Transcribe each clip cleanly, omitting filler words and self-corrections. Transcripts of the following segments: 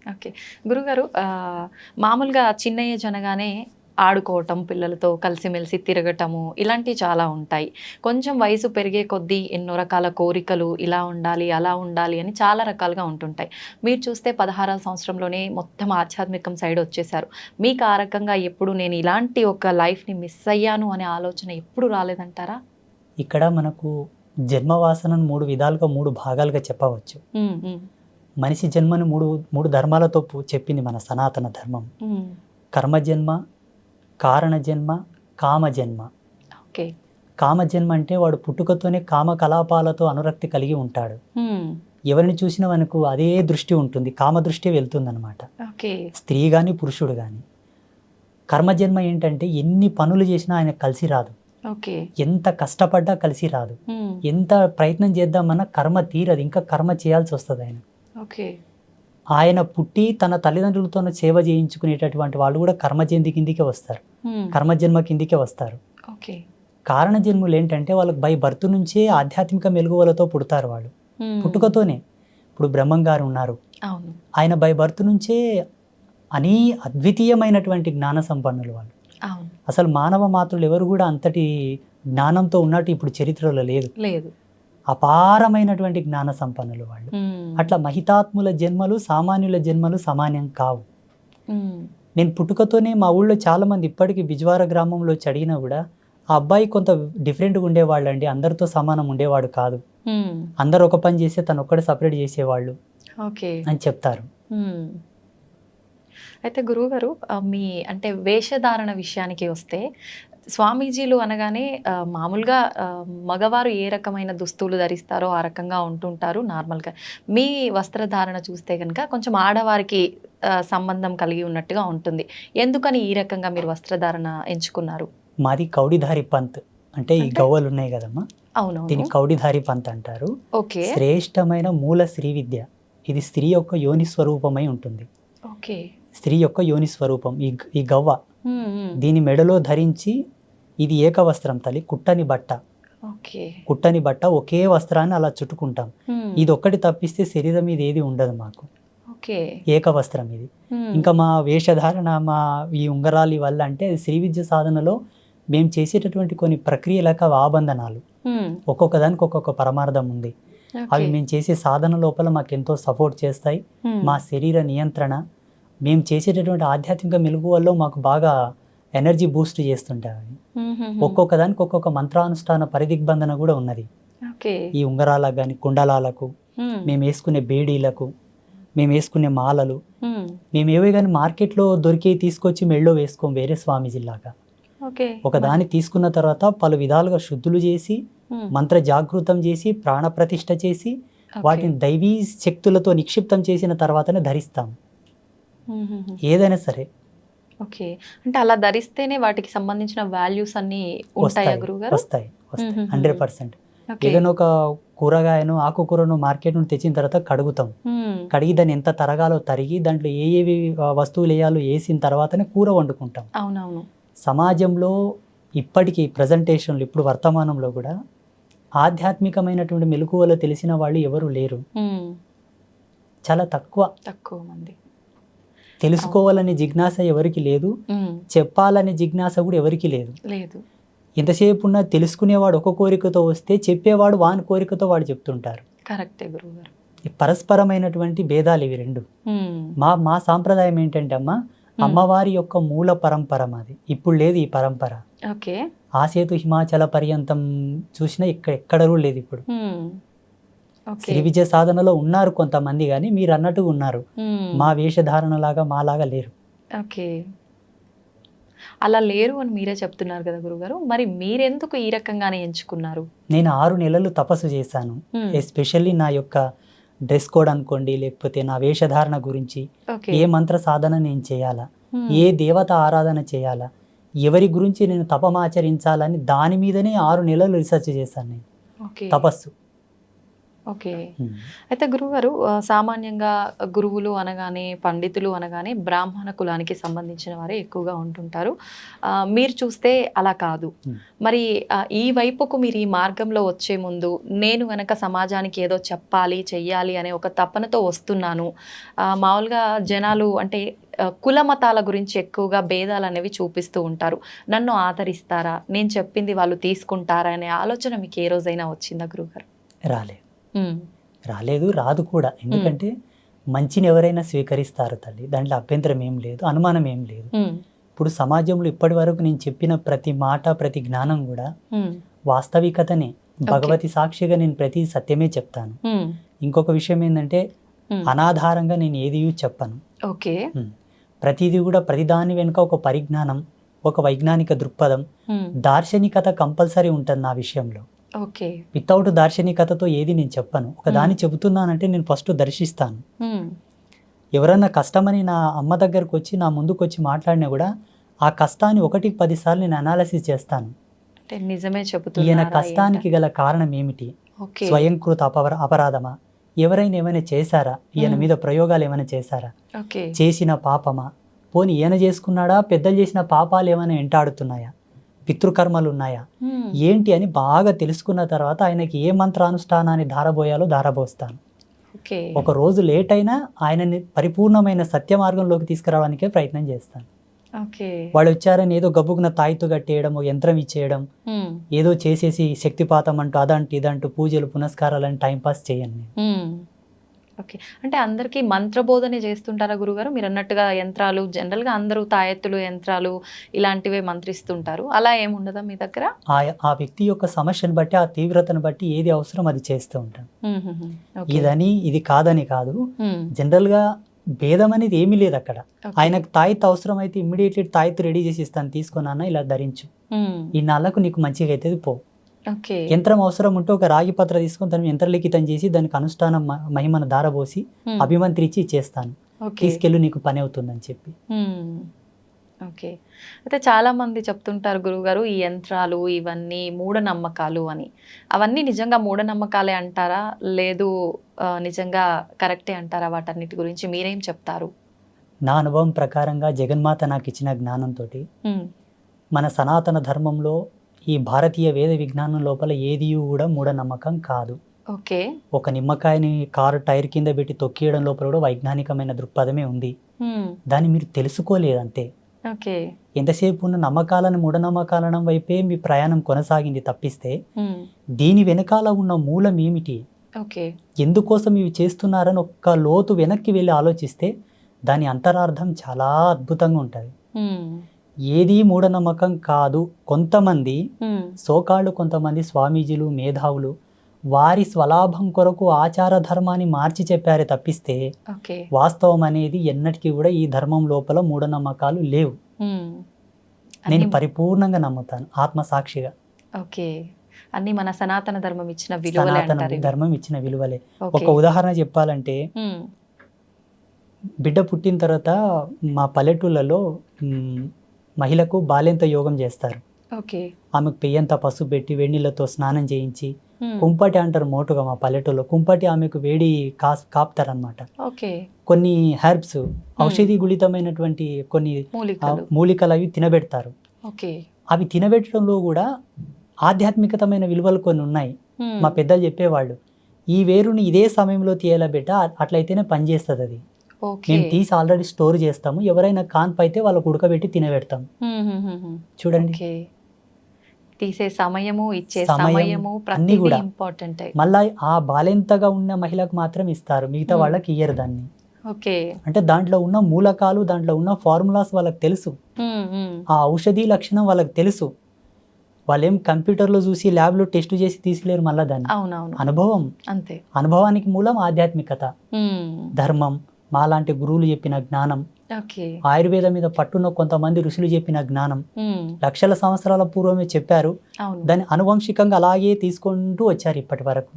Okay. గురుగారు మామూలుగా చిన్న ఏజ్ అనగానే ఆడుకోవటం, పిల్లలతో కలిసిమెలిసి తిరగటము ఇలాంటివి చాలా ఉంటాయి. కొంచెం వయసు పెరిగే కొద్దీ ఎన్నో రకాల కోరికలు ఇలా ఉండాలి, అలా ఉండాలి అని చాలా రకాలుగా ఉంటుంటాయి. మీరు చూస్తే 16వ సంవత్సరంలోనే మొత్తం ఆధ్యాత్మికం సైడ్ వచ్చేసారు. మీకు ఆ రకంగా ఎప్పుడు నేను ఇలాంటి ఒక లైఫ్‌ని మిస్ అయ్యాను అనే ఆలోచన ఎప్పుడు రాలేదంటారా? ఇక్కడ మనకు జన్మవాసనను 3 విధాలుగా 3 భాగాలుగా చెప్పవచ్చు. హ్మ్. హ్మ్. మనిషి జన్మను మూడు ధర్మాలతో చెప్పింది మన సనాతన ధర్మం. హ్మ్. కర్మజన్మ, కారణ జన్మ, కామజన్మ. ఓకే. కామజన్మ అంటే వాడు పుట్టుకతోనే కామకలాపాలతో అనురక్తి కలిగి ఉంటాడు. హ్మ్. ఎవరిని చూసినా మనకు అదే దృష్టి ఉంటుంది, కామదృష్టి వెళ్తుందనమాట. ఓకే. స్త్రీ కానీ పురుషుడు కానీ. కర్మజన్మ ఏంటంటే ఎన్ని పనులు చేసినా ఆయనకు కలిసి రాదు, ఓకే. ఎంత కష్టపడ్డా కలిసి రాదు, హ్మ్. ఎంత ప్రయత్నం చేద్దామన్నా కర్మ తీరదు, ఇంకా కర్మ చేయాల్సి వస్తుంది ఆయన. ఓకే. ఆయన పుట్టి తన తల్లిదండ్రులతో సేవ చేయించుకునేటటువంటి వాళ్ళు కూడా కర్మజన్మ కిందికే వస్తారు, హ్మ్. కర్మజన్మ కిందికే వస్తారు. ఓకే. కారణ జన్ములు ఏంటంటే వాళ్ళకి బై బర్త్ నుంచే ఆధ్యాత్మిక మెలుగువలతో పుడతారు వాళ్ళు, హ్మ్. పుట్టుకతోనే. ఇప్పుడు బ్రహ్మం గారు ఉన్నారు, అవును. ఆయన బై బర్త్ నుంచే అద్వితీయమైనటువంటి జ్ఞాన సంపన్నులు వాళ్ళు. అవును. అసలు మానవ మాతృలు ఎవరు కూడా అంతటి జ్ఞానంతో ఉన్నట్టు ఇప్పుడు చరిత్రలో లేదు. లేదు. అపారమైనటువంటి జ్ఞాన సంపన్నులు వాళ్ళు. హ్మ్. అట్లా మహితాత్ముల జన్మలు సామాన్యుల జన్మలు సమానం కావు. హ్మ్. నేను పుట్టుకతోనే మా ఊళ్ళో చాలామంది ఇప్పటికీ బిజ్వార గ్రామంలో వచ్చి అడిగినా కూడా ఆ అబ్బాయి కొంత డిఫరెంట్గా ఉండేవాళ్ళు అండి, అందరితో సమానం ఉండేవాడు కాదు, హ్మ్. అందరు ఒక పని చేస్తే తను ఒక్కడే సపరేట్ చేసేవాళ్ళు ఓకే. అని చెప్తారు. హ్మ్. అయితే గురువుగారు మీ అంటే వేషధారణ విషయానికి వస్తే స్వామీజీలు అనగానే మామూలుగా మగవారు ఏ రకమైన దుస్తులు ధరిస్తారో ఆ రకంగా ఉంటుంటారు నార్మల్‌గా. మీ వస్త్రధారణ చూస్తే గనుక కొంచెం ఆడవారికి సంబంధం కలిగి ఉన్నట్టుగా ఉంటుంది. ఎందుకని ఈ రకంగా మీరు వస్త్రధారణ ఎంచుకున్నారు? మాది కౌడిధారి పంత్, అంటే ఈ అంటే? గవ్వలు ఉన్నాయి కదమ్మా, అవునవును. దీన్ని కౌడిధారి పంత్ అంటారు. ఓకే. శ్రేష్టమైన మూల శ్రీ విద్య. ఇది స్త్రీ యొక్క యోని స్వరూపమై ఉంటుంది. ఓకే. స్త్రీ యొక్క యోని స్వరూపం ఈ గవ్వ. హ్మ్. హ్మ్. దీని మెడలో ధరించి, ఇది ఏకవస్త్రం తల్లి, కుట్టని బట్ట. ఓకే. కుట్టని బట్ట ఒకే వస్త్రాన్ని అలా చుట్టుకుంటాం. హ్మ్. ఇది ఒక్కటి తప్పిస్తే శరీరం మీద ఏది ఉండదు మాకు, ఓకే. ఏకవస్త్రం ఇది. హ్మ్. ఇంకా మా వేషధారణ, మా ఈ ఉంగరాలు వల్ల అంటే అది శ్రీ విద్య సాధనలో మేము చేసేటటువంటి కొన్ని ప్రక్రియలకు ఆబంధనాలు, హ్మ్. ఒక్కొక్క దానికి ఒక్కొక్క పరమార్థం ఉంది. అవి ఓకే. మేము చేసే సాధన లోపల మాకు ఎంతో సపోర్ట్ చేస్తాయి. హ్మ్. మా శరీర నియంత్రణ, మేము చేసేటటువంటి ఆధ్యాత్మిక మెలుగువల్లో మాకు బాగా ఎనర్జీ బూస్ట్ చేస్తుంటాయి అవి. హుహుహు. ఒక్కొక్క దానికి ఒక్కొక్క మంత్రానుష్ఠాన పరిదిగ్బంధన కూడా ఉన్నది. ఓకే. ఈ ఉంగరాలకు కానీ, కుండలాలకు, హ్మ్. మేము వేసుకునే బేడీలకు, మేము వేసుకునే మాలలు, హ్మ్. మేము ఏవే కానీ మార్కెట్లో దొరికేవి తీసుకొచ్చి మెళ్ళో వేసుకోం వేరే స్వామీజీలాగా. ఓకే. ఒక దాన్ని తీసుకున్న తర్వాత పలు విధాలుగా శుద్ధులు చేసి, హ్మ్. మంత్ర జాగృతం చేసి, ప్రాణ ప్రతిష్ఠ చేసి, ఓకే. వాటిని దైవీ శక్తులతో నిక్షిప్తం చేసిన తర్వాతనే ధరిస్తాం హుహుహు. ఏదైనా సరే. ఓకే. అంటే అలా ధరిస్తేనే వాటికి సంబంధించిన వాల్యూస్ అన్నీ ఉంటాయా వస్తాయి గురువుగారు? వస్తాయి వస్తాయి హుహుహు. 100%. ఓకే. ఏదైనా ఒక కూరగాయను, ఆకుకూరను మార్కెట్ నుండి తెచ్చిన తర్వాత కడుగుతాం. హ్మ్. కడిగి దాన్ని ఎంత తరగాలో తరిగి దాంట్లో ఏవి వస్తువులు వేయాలో వేసిన తర్వాతనే కూర వండుకుంటాం. అవునవును. సమాజంలో ఇప్పటికీ ప్రజెంటేషన్లు, ఇప్పుడు వర్తమానంలో కూడా ఆధ్యాత్మికమైనటువంటి మెలకువలు తెలిసిన వాళ్ళు ఎవరు లేరు, హ్మ్. చాలా తక్కువ. తక్కువ మంది. తెలుసుకోవాలనే జిజ్ఞాస ఎవరికి లేదు, హ్మ్. చెప్పాలనే జిజ్ఞాస కూడా ఎవరికి లేదు. లేదు. ఎంతసేపు ఉన్నా తెలుసుకునేవాడు ఒక కోరికతో వస్తే చెప్పేవాడు వాని కోరికతో వాడు చెప్తుంటారు. కరెక్టే గురువుగారు. ఈ పరస్పరమైనటువంటి భేదాలు ఇవి రెండు. హ్మ్. మా సాంప్రదాయం ఏంటంటే అమ్మ, అమ్మవారి యొక్క మూల పరంపర మాది. ఇప్పుడు లేదు ఈ పరంపర. ఓకే. ఆసేతు హిమాచల పర్యంతం చూసినా ఎక్కడూ లేదు ఇప్పుడు. హ్మ్. ఓకే. శ్రీ విజయ సాధనలో ఉన్నారు కొంతమంది, కానీ మీరు అన్నట్టుగా ఉన్నారు. హ్మ్. మా వేషధారణలాగా మాలాగా లేరు. ఓకే. అలా లేరు అని మీరే చెప్తున్నారు కదా గురుగారు. మరి మీరెందుకు ఈ రకంగానే ఎంచుకున్నారు? నేను 6 నెలలు తపస్సు చేశాను. హ్మ్. ఎస్పెషల్లీ నా యొక్క డ్రెస్ కోడ్ అనుకోండి, లేకపోతే నా వేషధారణ గురించి, ఓకే. ఏ మంత్ర సాధన నేను చేయాలా, హ్మ్. ఏ దేవత ఆరాధన చేయాలా, ఎవరి గురించి నేను తపమాచరించాలని దాని మీదనే 6 నెలలు రీసెర్చ్ చేశాను నేను. ఓకే. తపస్సు ఓకే. అయితే గురువుగారు సామాన్యంగా గురువులు అనగానే, పండితులు అనగానే బ్రాహ్మణ కులానికి సంబంధించిన వారే ఎక్కువగా ఉంటుంటారు. మీరు చూస్తే అలా కాదు. మరి ఈ వైపుకు మీరు ఈ మార్గంలో వచ్చే ముందు నేను గనక సమాజానికి ఏదో చెప్పాలి, చెయ్యాలి అనే ఒక తపనతో వస్తున్నాను. మామూలుగా జనాలు అంటే కుల మతాల గురించి ఎక్కువగా భేదాలు అనేవి చూపిస్తూ ఉంటారు. నన్ను ఆదరిస్తారా? నేను చెప్పింది వాళ్ళు తీసుకుంటారా? అనే ఆలోచన మీకు ఏ రోజైనా వచ్చిందా గురువుగారు? రాలేదు, రాలేదు, రాదు కూడా. ఎందుకంటే మంచిని ఎవరైనా స్వీకరిస్తారు తల్లి, దాంట్లో అభ్యంతరం ఏం లేదు, అనుమానం ఏం లేదు. ఇప్పుడు సమాజంలో ఇప్పటి వరకు నేను చెప్పిన ప్రతి మాట, ప్రతి జ్ఞానం కూడా వాస్తవికతనే. భగవతి సాక్షిగా నేను ప్రతి సత్యమే చెప్తాను. ఇంకొక విషయం ఏంటంటే అనాధారంగా నేను ఏది చెప్పను. ఓకే. ప్రతిదీ కూడా ప్రతిదాని వెనుక ఒక పరిజ్ఞానం, ఒక వైజ్ఞానిక దృక్పథం, దార్శనికత కంపల్సరీ ఉంటుంది నా విషయంలో. ఓకే. వితౌట్ దార్శనికతతో ఏది నేను చెప్పను. ఒక దాన్ని చెబుతున్నానంటే నేను ఫస్ట్ దర్శిస్తాను. ఎవరన్నా కష్టమని నా అమ్మ దగ్గరకు వచ్చి నా ముందుకు వచ్చి మాట్లాడినా కూడా ఆ కష్టాన్ని 1కి 10 సార్లు నేను అనాలసిస్ చేస్తాను. నిజమే చెబుతున్నా, ఈయన కష్టానికి గల కారణం ఏమిటి? స్వయంకృత అపరాధమా? ఎవరైనా ఏమైనా చేశారా? ఈయన మీద ప్రయోగాలు ఏమైనా చేశారా? చేసిన పాపమా? పోనీ ఈయన చేసుకున్నాడా? పెద్దలు చేసిన పాపాలు ఏమైనా వెంటాడుతున్నాయా? పితృకర్మలు ఉన్నాయా? ఏంటి అని బాగా తెలుసుకున్న తర్వాత ఆయనకి ఏ మంత్రానుష్ఠానాన్ని ధారబోయాలో ధారబోస్తాను. ఒక రోజు లేట్ అయినా ఆయనని పరిపూర్ణమైన సత్య మార్గంలోకి తీసుకురావడానికే ప్రయత్నం చేస్తాను. వాళ్ళు వచ్చారని ఏదో గబ్బుకున్న తాయితో కట్టేయడం, యంత్రం ఇచ్చేయడం, ఏదో చేసేసి శక్తిపాతం అంటూ అదంటూ ఇదంటూ పూజలు పునస్కారాలని టైంపాస్ చేయండి. ఓకే. అంటే అందరికీ మంత్రబోధనే చేస్తుంటారా గురుగారు? మీరు అన్నట్టుగా యంత్రాలు జనరల్గా అందరూ తాయెత్తులు, యంత్రాలు ఇలాంటివే మంత్రిస్తుంటారు. అలా ఏముండదా మీ దగ్గర? ఆ వ్యక్తి యొక్క సమస్యను బట్టి, ఆ తీవ్రతను బట్టి ఏది అవసరం అది చేస్తూ ఉంటాను. ఇదని ఇది కాదని కాదు. జనరల్గా భేదం అనేది ఏమీ లేదు అక్కడ. ఆయనకు తాయెత్తు అవసరం అయితే ఇమ్మీడియట్లీ తాయెత్తు రెడీ చేసి ఇస్తాను, తీసుకున్నా ఇలా ధరించు, ఈ నాళ్ళకు నీకు మంచిగా అవుతుంది పో. యంత్రం అవసరం ఉంటే ఒక రాగి పత్ర తీసుకొని దాన్ని యంత్రలిఖితం చేసి దానికి అనుష్ఠానం మహిమను దారబోసి అభిమంత్రించి చేస్తాను, తీసుకెళ్ళి నీకు పని అవుతుందని చెప్పి. ఓకే. అయితే చాలా మంది చెప్తుంటారు గురువుగారు, ఈ యంత్రాలు ఇవన్నీ మూఢనమ్మకాలు అని. అవన్నీ నిజంగా మూఢనమ్మకాలే అంటారా, లేదు నిజంగా కరెక్టే అంటారా? వాటన్నిటి గురించి మీరేం చెప్తారు? నా అనుభవం ప్రకారంగా జగన్మాత నాకు ఇచ్చిన జ్ఞానంతో మన సనాతన ధర్మంలో ఈ భారతీయ వేద విజ్ఞానం లోపల ఏది కూడా మూఢనమ్మకం కాదు. ఓకే. ఒక నిమ్మకాయని కారు టైర్ కింద పెట్టి తొక్కియడం లోపల కూడా వైజ్ఞానికమైన దృక్పథమే ఉంది. దాన్ని మీరు తెలుసుకోలేదంతే. ఎంతసేపు ఉన్న నమ్మకాలను మూఢనమ్మకాలను వైపే మీ ప్రయాణం కొనసాగింది తప్పిస్తే దీని వెనకాల ఉన్న మూలం ఏమిటి, ఎందుకోసం ఇవి చేస్తున్నారని ఒక్క లోతు వెనక్కి వెళ్ళి ఆలోచిస్తే దాని అంతరార్థం చాలా అద్భుతంగా ఉంటుంది. ఏది మూఢనమ్మకం కాదు. కొంతమంది సోకాళ్ళు, కొంతమంది స్వామీజీలు, మేధావులు వారి స్వలాభం కొరకు ఆచార ధర్మాన్ని మార్చి చెప్పారే తప్పిస్తే వాస్తవం అనేది ఎన్నటికీ కూడా ఈ ధర్మం లోపల మూఢనమ్మకాలు లేవు. నేను పరిపూర్ణంగా నమ్ముతాను ఆత్మసాక్షిగా. ఓకే. అన్ని మన సనాతన ధర్మం ఇచ్చిన విలువలే. సనాతన ధర్మం ఇచ్చిన విలువలే. ఒక ఉదాహరణ చెప్పాలంటే, బిడ్డ పుట్టిన తర్వాత మా పల్లెటూళ్ళలో మహిళకు బాల్యంత యోగం చేస్తారు. ఆమెకు పెయ్యంత పసుపు పెట్టి వేడినీళ్ళతో స్నానం చేయించి కుంపటి అంటారు మోటుగా మా పల్లెటూరులో. కుంపటి ఆమెకు వేడి కాపుతారనమాట. కొన్ని హెర్బ్స్, ఔషధి గుళితమైనటువంటి కొన్ని మూలికలు అవి తినబెడతారు. అవి తినబెట్టడంలో కూడా ఆధ్యాత్మికతమైన విలువలు కొన్ని ఉన్నాయి. మా పెద్దలు చెప్పేవాళ్ళు, ఈ వేరుని ఇదే సమయంలో తీయాల బిడ్డ, అట్లయితేనే పనిచేస్తుంది. అది మేము తీసి ఆల్రెడీ స్టోర్ చేస్తాము, ఎవరైనా కాన్పు అయితే వాళ్ళకు ఉడకబెట్టి తినబెడతాం. చూడండి, తీసే సమయము, ఇచ్చే సమయము అన్ని కూడా ఇంపార్టెంట్. మళ్ళీ ఆ బాలెంతగా ఉన్న మహిళకు మాత్రం ఇస్తారు, మిగతా వాళ్ళకి ఇయ్యరు దాన్ని. అంటే దాంట్లో ఉన్న మూలకాలు, దాంట్లో ఉన్న ఫార్ములాస్ వాళ్ళకి తెలుసు, ఆ ఔషధి లక్షణం వాళ్ళకి తెలుసు. వాళ్ళేం కంప్యూటర్లో చూసి ల్యాబ్లో టెస్ట్ చేసి తీసిలేరు మళ్ళీ దాన్ని. అనుభవం, అంతే. అనుభవానికి మూలం ఆధ్యాత్మికత, ధర్మం, మాలాంటి గురువులు చెప్పిన జ్ఞానం, ఆయుర్వేదం మీద పట్టున్న కొంతమంది ఋషులు చెప్పిన జ్ఞానం లక్షల సంవత్సరాల పూర్వమే చెప్పారు. దాన్ని అనువంశికంగా అలాగే తీసుకుంటూ వచ్చారు ఇప్పటి వరకు.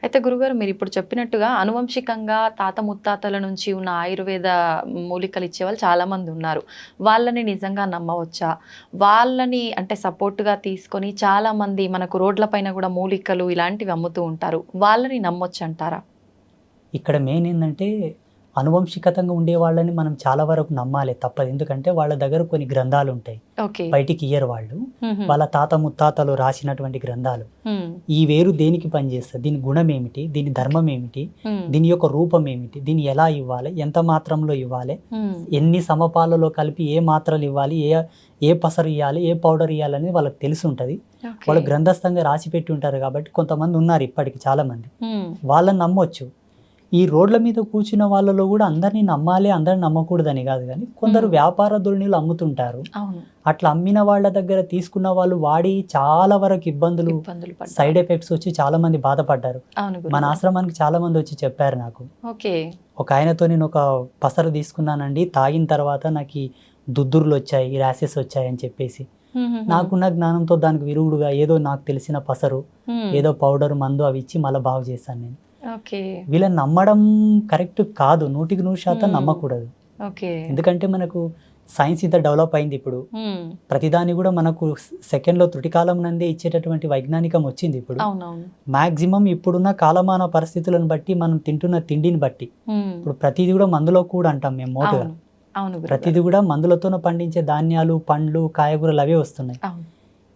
అయితే గురుగారు మీరు ఇప్పుడు చెప్పినట్టుగా అనువంశికంగా తాత ముత్తాతల నుంచి ఉన్న ఆయుర్వేద మూలికలు ఇచ్చేవాళ్ళు చాలా మంది ఉన్నారు. వాళ్ళని నిజంగా నమ్మవచ్చా? వాళ్ళని అంటే సపోర్ట్‌గా తీసుకొని చాలా మంది మనకు రోడ్ల పైన కూడా మూలికలు ఇలాంటివి అమ్ముతూ ఉంటారు. వాళ్ళని నమ్మొచ్చంటారా? ఇక్కడ మెయిన్ ఏందంటే అనువంశికతంగా ఉండే వాళ్ళని మనం చాలా వరకు నమ్మాలి తప్పదు. ఎందుకంటే వాళ్ళ దగ్గర కొన్ని గ్రంథాలు ఉంటాయి. ఓకే. బయటికి ఇయ్యరు వాళ్ళు. హుహు. వాళ్ళ తాత ముత్తాతలు రాసినటువంటి గ్రంథాలు. హ్మ్. ఈ వేరు దేనికి పనిచేస్తుంది? దీని గుణం ఏమిటి? దీని ధర్మం ఏమిటి? హ్మ్. దీని యొక్క రూపం ఏమిటి? దీన్ని ఎలా ఇవ్వాలి? ఎంత మాత్రంలో ఇవ్వాలి? హ్మ్. ఎన్ని సమపాలలో కలిపి ఏ మాత్రలు ఇవ్వాలి? ఏ పసరు ఇవ్వాలి? ఏ పౌడర్ ఇవ్వాలని వాళ్ళకి తెలిసి ఉంటుంది. ఓకే. వాళ్ళు గ్రంథస్థంగా రాసి పెట్టి ఉంటారు కాబట్టి కొంతమంది ఉన్నారు ఇప్పటికి చాలామంది. హ్మ్. వాళ్ళని నమ్మొచ్చు. ఈ రోడ్ల మీద కూర్చున్న వాళ్ళలో కూడా అందరినీ నమ్మాలి, అందరిని నమ్మకూడదని కాదు, కానీ కొందరు వ్యాపార ధోరణిలో అమ్ముతుంటారు. అవును. అట్లా అమ్మిన వాళ్ళ దగ్గర తీసుకున్న వాళ్ళు వాడి చాలా వరకు ఇబ్బందులు, పడ్డారు. సైడ్ ఎఫెక్ట్స్ వచ్చి చాలా మంది బాధపడ్డారు. అవును మన గురుగారు. ఆశ్రమానికి చాలా మంది వచ్చి చెప్పారు నాకు. ఓకే. ఒక ఆయనతో నేను ఒక పసరు తీసుకున్నానండి, తాగిన తర్వాత నాకు ఈ దుద్దుర్లు వచ్చాయి, ర్యాషెస్ వచ్చాయి అని చెప్పేసి. హుహుహు. నాకున్న జ్ఞానంతో దానికి విరుగుడుగా ఏదో నాకు తెలిసిన పసరు, హ్మ్. ఏదో పౌడర్, మందు అవి ఇచ్చి మళ్ళీ బాగు చేశాను నేను. ఓకే. వీళ్ళని నమ్మడం కరెక్ట్ కాదు, 100% నమ్మకూడదు. ఓకే. ఎందుకంటే మనకు సైన్స్ ఇంత డెవలప్ అయింది ఇప్పుడు. హ్మ్. ప్రతిదాన్ని కూడా మనకు సెకండ్లో త్రుటికాలం నందే ఇచ్చేటటువంటి వైజ్ఞానికం వచ్చింది ఇప్పుడు. అవునవును. మ్యాక్సిమం ఇప్పుడున్న కాలమాన పరిస్థితులను బట్టి, మనం తింటున్న తిండిని బట్టి, హ్మ్. ఇప్పుడు ప్రతిదీ కూడా మందులో కూడా అంటాం మేము మోటుగా. అవును. అవును గురుగారు. ప్రతిదీ కూడా మందులతోనే పండించే ధాన్యాలు, పండ్లు, కాయగూరలు అవే వస్తున్నాయి. అవును.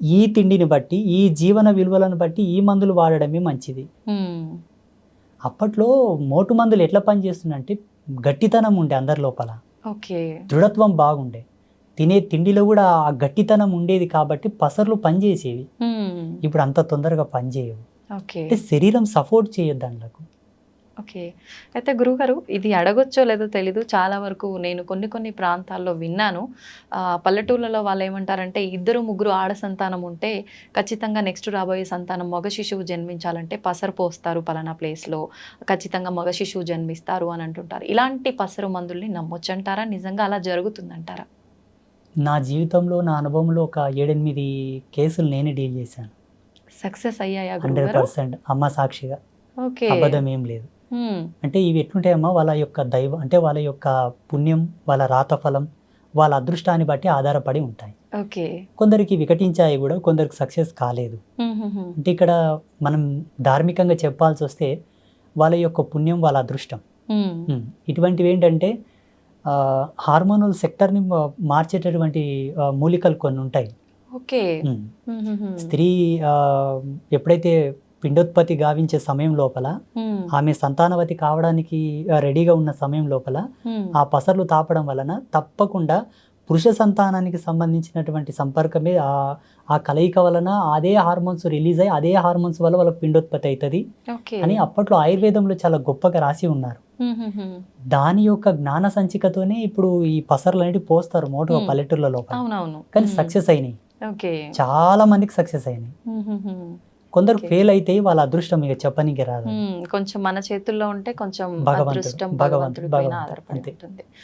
ఈ తిండిని బట్టి, ఈ జీవన విలువలను బట్టి ఈ మందులు వాడడమే మంచిది. హ్మ్. అప్పట్లో మోటు మందులు ఎట్లా పనిచేస్తుందంటే గట్టితనం ఉండే అందరి లోపల, ఓకే. దృఢత్వం బాగుండే, తినే తిండిలో కూడా ఆ గట్టితనం ఉండేది కాబట్టి పసర్లు పనిచేసేవి. హ్మ్. ఇప్పుడు అంత తొందరగా పనిచేయవు. ఓకే. అంటే శరీరం సపోర్ట్ చేయొద్దు అందులోకి. ఓకే. అయితే గురుగారు ఇది అడగొచ్చో లేదో తెలీదు. చాలా వరకు నేను కొన్ని ప్రాంతాల్లో విన్నాను. పల్లెటూర్లలో వాళ్ళేమంటారంటే ఇద్దరు, ముగ్గురు ఆడ సంతానం ఉంటే ఖచ్చితంగా నెక్స్ట్ రాబోయే సంతానం మగ శిశువు జన్మించాలంటే పసరు పోస్తారు పలానా ప్లేస్‌లో. ఖచ్చితంగా మగ శిశువు జన్మిస్తారు అని అంటుంటారు. ఇలాంటి పసరు మందుల్ని నమ్మొచ్చంటారా? నిజంగా అలా జరుగుతుందంటారా? నా జీవితంలో, నా అనుభవంలో ఒక 7-8 కేసులు నేనే డీల్ చేశాను. సక్సెస్ అయ్యాయా గురుగారు? 100% అమ్మ సాక్షిగా. ఓకే. అబద్ధం ఏం లేదు. హ్మ్. అంటే ఇవి ఎట్లుంటాయమ్మా, వాళ్ళ యొక్క దైవం అంటే వాళ్ళ యొక్క పుణ్యం, వాళ్ళ రాతఫలం, వాళ్ళ అదృష్టాన్ని బట్టి ఆధారపడి ఉంటాయి. ఓకే. కొందరికి వికటించాయి కూడా, కొందరికి సక్సెస్ కాలేదు. హుహుహు. అంటే ఇక్కడ మనం ధార్మికంగా చెప్పాల్సి వస్తే వాళ్ళ యొక్క పుణ్యం, వాళ్ళ అదృష్టం. హ్మ్. ఇటువంటివి ఏంటంటే హార్మోనల్ సెక్టర్ని మార్చేటటువంటి మూలికలు కొన్ని ఉంటాయి. ఓకే. ఉమ్. స్త్రీ ఎప్పుడైతే పిండోత్పత్తి గావించే సమయం లోపల, ఆమె సంతానవతి కావడానికి రెడీగా ఉన్న సమయం లోపల ఆ పసర్లు తాపడం వలన తప్పకుండా పురుష సంతానానికి సంబంధించినటువంటి సంపర్కమే ఆ కలయిక వలన అదే హార్మోన్స్ రిలీజ్ అయ్యి అదే హార్మోన్స్ వల్ల వాళ్ళకి పిండోత్పత్తి అవుతుంది అని అప్పట్లో ఆయుర్వేదంలో చాలా గొప్పగా రాసి ఉన్నారు. దాని యొక్క జ్ఞాన సంచికతోనే ఇప్పుడు ఈ పసర్లు అనేవి పోస్తారు మోటుగా పల్లెటూర్ల లోపల. కానీ సక్సెస్ అయినాయి, చాలా మందికి సక్సెస్ అయినాయి. కొందరు ఫెయిల్ అయితే వాళ్ళ అదృష్టం ఇక చెప్పనీకి రాదు. కొంచెం మన చేతుల్లో ఉంటే కొంచెం భగవంతుడు అదృష్టం భగవంతుడి పైన ఆధారపడి ఉంటుంది.